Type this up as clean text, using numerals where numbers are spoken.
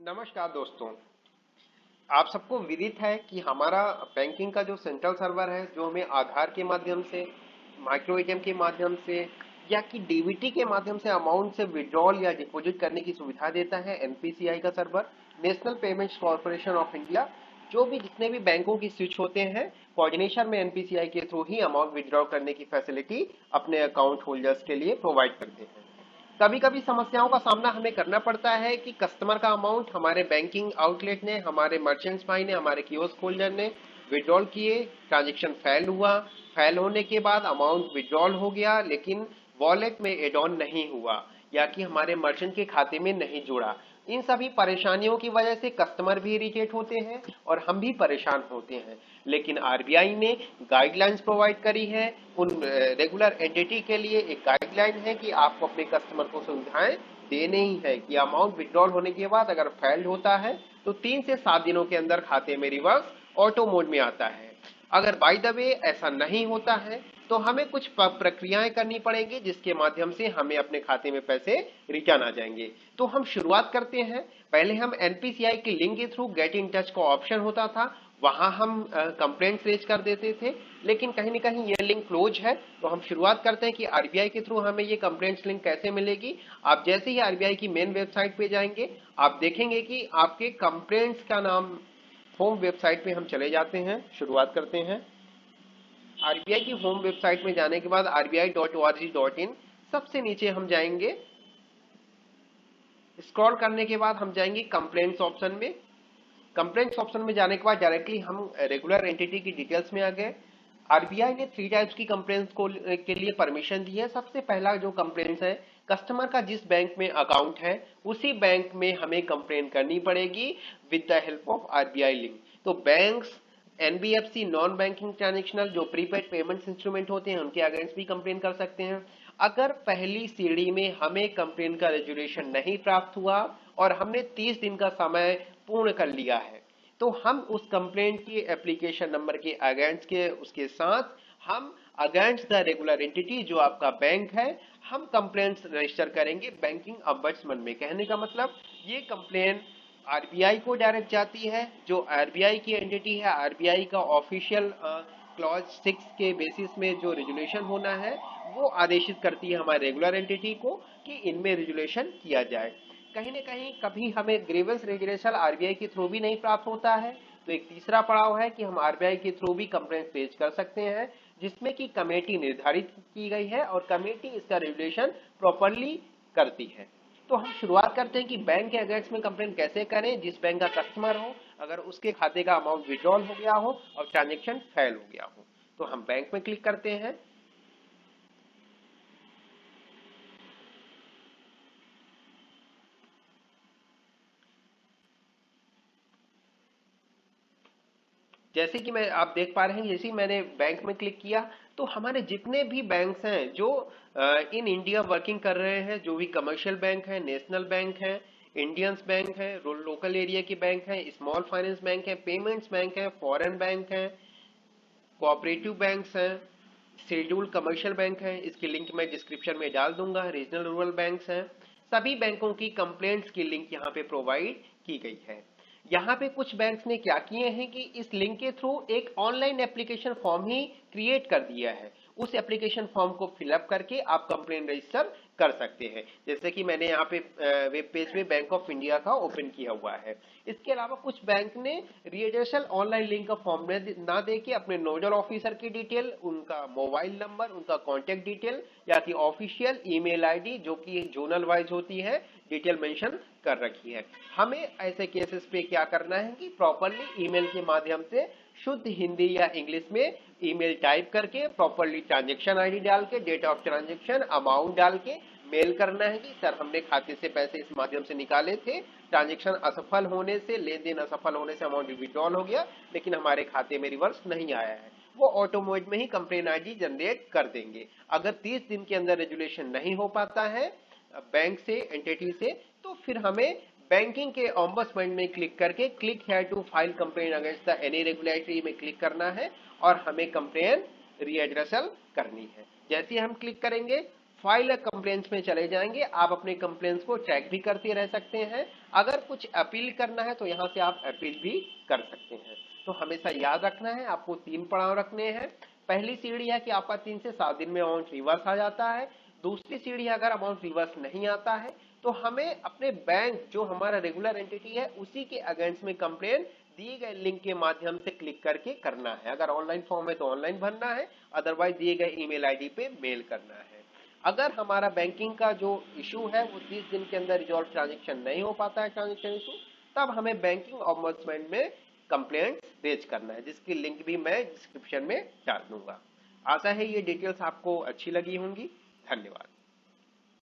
नमस्कार दोस्तों। आप सबको विदित है कि हमारा बैंकिंग का जो सेंट्रल सर्वर है, जो हमें आधार के माध्यम से, माइक्रो एटीएम के माध्यम से या कि डीबीटी के माध्यम से अमाउंट से विड्रॉल या डिपॉजिट करने की सुविधा देता है, एनपीसीआई का server, national payments corporation of India. जो भी जितने भी बैंकों की स्विच होते हैं, कोऑर्डिनेशन में एनपीसीआई के थ्रू ही अमाउंट विड्रॉ करने की फैसिलिटी अपने अकाउंट होल्डर्स के लिए प्रोवाइड करते हैं। कभी कभी समस्याओं का सामना हमें करना पड़ता है कि कस्टमर का अमाउंट हमारे बैंकिंग आउटलेट ने, हमारे मर्चेंट्स भाई ने, हमारे कियोस्क होल्डर ने विड्रॉल किए, ट्रांजैक्शन फेल हुआ, फेल होने के बाद अमाउंट विड्रॉल हो गया लेकिन वॉलेट में एड ऑन नहीं हुआ या कि हमारे मर्चेंट के खाते में नहीं जुड़ा। इन सभी परेशानियों की वजह से कस्टमर भी इरिटेट होते हैं और हम भी परेशान होते हैं। लेकिन आरबीआई ने गाइडलाइंस प्रोवाइड करी है। उन रेगुलर एंटिटी के लिए एक गाइडलाइन है कि आपको अपने कस्टमर को सुविधाएं देने ही है कि अमाउंट विड्रॉल होने के बाद अगर फेल्ड होता है तो 3 से 7 दिनों के अंदर खाते में रिवर्स ऑटो मोड में आता है। अगर बाय द वे ऐसा नहीं होता है तो हमें कुछ प्रक्रियाएं करनी पड़ेगी जिसके माध्यम से हमें अपने खाते में पैसे रिटर्न आ जाएंगे। तो हम शुरुआत करते हैं। पहले हम एनपीसीआई के लिंक के थ्रू गेट इन टच का ऑप्शन होता था, वहां हम कंप्लेंट रेज कर देते थे, लेकिन कहीं ना कहीं ये लिंक क्लोज है। तो हम शुरुआत करते हैं कि आरबीआई के थ्रू हमें ये कंप्लेंट्स लिंक कैसे मिलेगी। आप जैसे ही आरबीआई की मेन वेबसाइट पे जाएंगे, आप देखेंगे कि आपके कंप्लेंट्स का नाम होम वेबसाइट पे हम चले जाते हैं। शुरुआत करते हैं। आरबीआई की होम वेबसाइट में जाने के बाद rbi.org.in सबसे नीचे हम जाएंगे। स्क्रॉल करने के बाद हम जाएंगे कंप्लेंट्स ऑप्शन में। कंप्लेंट्स ऑप्शन में जाने के बाद डायरेक्टली हम रेगुलर एंटिटी की डिटेल्स में आ गए। आरबीआई ने 3 टाइप्स की कंप्लेंट्स को के लिए परमिशन दी है। सबसे पहला जो कंप्लेंट्स है, कस्टमर का जिस बैंक में अकाउंट है उसी बैंक में हमें कंप्लेंट करनी पड़ेगी with the help of RBI link. तो banks, NBFC, non banking transactional जो प्रीपेड पेमेंट्स इंस्ट्रूमेंट होते हैं उनके अगेंस्ट भी कंप्लेन कर सकते हैं। अगर पहली सीढ़ी में हमें कंप्लेन का रेजुलेशन नहीं प्राप्त हुआ और हमने 30 दिन का समय पूर्ण कर लिया है तो हम उस कंप्लेंट की एप्लीकेशन नंबर के अगेंस्ट के उसके साथ हम अगेंस्ट द रेगुलर एंटिटी जो आपका बैंक है हम कंप्लेंट रजिस्टर करेंगे बैंकिंग अम्बड्समैन में। कहने का मतलब ये कंप्लेन आरबीआई को डायरेक्ट जाती है। जो आरबीआई की एंटिटी है, आरबीआई का ऑफिशियल क्लॉज 6 के बेसिस में जो रेजुलेशन होना है वो आदेशित करती है हमारे रेगुलर एंटिटी को कि इनमें रेजुलेशन किया जाए। कहीं ना कहीं कभी हमें ग्रीवेंस रेजुलेशन आरबीआई के थ्रू भी नहीं प्राप्त होता है तो एक तीसरा पड़ाव है कि हम आरबीआई के थ्रू भी कंप्लेंट पेश कर सकते हैं जिसमें कि कमेटी निर्धारित की गई है और कमेटी इसका रेजुलेशन प्रॉपरली करती है। तो हम शुरुआत करते हैं कि बैंक के अगेंस्ट में कंप्लेंट कैसे करें। जिस बैंक का कस्टमर हो, अगर उसके खाते का अमाउंट विड्रॉल हो गया हो और ट्रांजेक्शन फेल हो गया हो तो हम बैंक में क्लिक करते हैं। जैसे कि मैं आप देख पा रहे हैं, जैसे ही मैंने बैंक में क्लिक किया तो हमारे जितने भी बैंक्स हैं जो इन इंडिया वर्किंग कर रहे हैं, जो भी कमर्शियल बैंक है, नेशनल बैंक है, इंडियंस बैंक है, लोकल एरिया के बैंक है, स्मॉल फाइनेंस बैंक है, पेमेंट्स बैंक है, फॉरेन बैंक है, कोऑपरेटिव बैंक्स हैं, शेड्यूल्ड कमर्शियल बैंक हैं, इसकी लिंक मैं डिस्क्रिप्शन में डाल दूंगा, रीजनल रूरल बैंक्स हैं, सभी बैंकों की कंप्लेंट्स की लिंक यहाँ पे प्रोवाइड की गई है। यहाँ पे कुछ बैंक्स ने क्या किए हैं कि इस लिंक के थ्रू एक ऑनलाइन एप्लीकेशन फॉर्म ही क्रिएट कर दिया है। उस एप्लीकेशन फॉर्म को फिलअप करके आप कंप्लेंट रजिस्टर कर सकते हैं, जैसे कि मैंने यहाँ पे वेब पेज में बैंक ऑफ इंडिया का ओपन किया हुआ है। इसके अलावा कुछ बैंक ने रिएड्रेसल ऑनलाइन लिंक का फॉर्म ना दे के अपने नोडल ऑफिसर की डिटेल, उनका मोबाइल नंबर, उनका कॉन्टेक्ट डिटेल या कि ऑफिशियल ईमेल आईडी जो कि जोनल वाइज होती है डिटेल मेंशन कर रखी है। हमें ऐसे केसेस पे क्या करना है कि प्रॉपरली ईमेल के माध्यम से शुद्ध हिंदी या इंग्लिश में ईमेल टाइप करके प्रॉपरली ट्रांजैक्शन आईडी डाल के, डेट ऑफ ट्रांजैक्शन, अमाउंट डाल के मेल करना है कि सर हमने खाते से पैसे इस माध्यम से निकाले थे, ट्रांजैक्शन असफल होने से, लेन देन असफल होने से अमाउंट विड्रॉल हो गया लेकिन हमारे खाते में रिवर्स नहीं आया है। वो ऑटोमेटिक में ही कंप्लेन आईडी जनरेट कर देंगे। अगर 30 दिन के अंदर रेजुलेशन नहीं हो पाता है बैंक से, एंटिटी से, तो फिर हमें बैंकिंग के ऑम्बड्समैन में क्लिक करके click here to file complain against the any regulatory में क्लिक करना है और हमें कंप्लेन रीएड्रेसल करनी है। जैसे हम क्लिक करेंगे फाइल कंप्लेंट्स में चले जाएंगे, आप अपने कंप्लेंट्स को चेक भी करते रह सकते हैं। अगर कुछ अपील करना है तो यहाँ से आप अपील भी कर सकते हैं। तो हमेशा याद रखना है, आपको 3 पड़ाव रखने हैं। पहली सीढ़ी है कि आपका 3 से 7 दिन में अमाउंट रिवर्स आ जाता है। दूसरी सीढ़ी अगर अमाउंट रिवर्स नहीं आता है तो हमें अपने बैंक जो हमारा रेगुलर एंटिटी है उसी के अगेंस्ट में कंप्लेन दिए गए लिंक के माध्यम से क्लिक करके करना है। अगर ऑनलाइन फॉर्म है तो ऑनलाइन भरना है, अदरवाइज दिए गए ईमेल आईडी पे मेल करना है। अगर हमारा बैंकिंग का जो इशू है वो 30 दिन के अंदर रिजॉल्व ट्रांजेक्शन नहीं हो पाता है ट्रांजेक्शन इशू, तब हमें बैंकिंग ऑम्बड्समैन में कंप्लेंट रेज करना है, जिसकी लिंक भी मैं डिस्क्रिप्शन में डाल दूंगा। आशा है ये डिटेल्स आपको अच्छी लगी होंगी। धन्यवाद।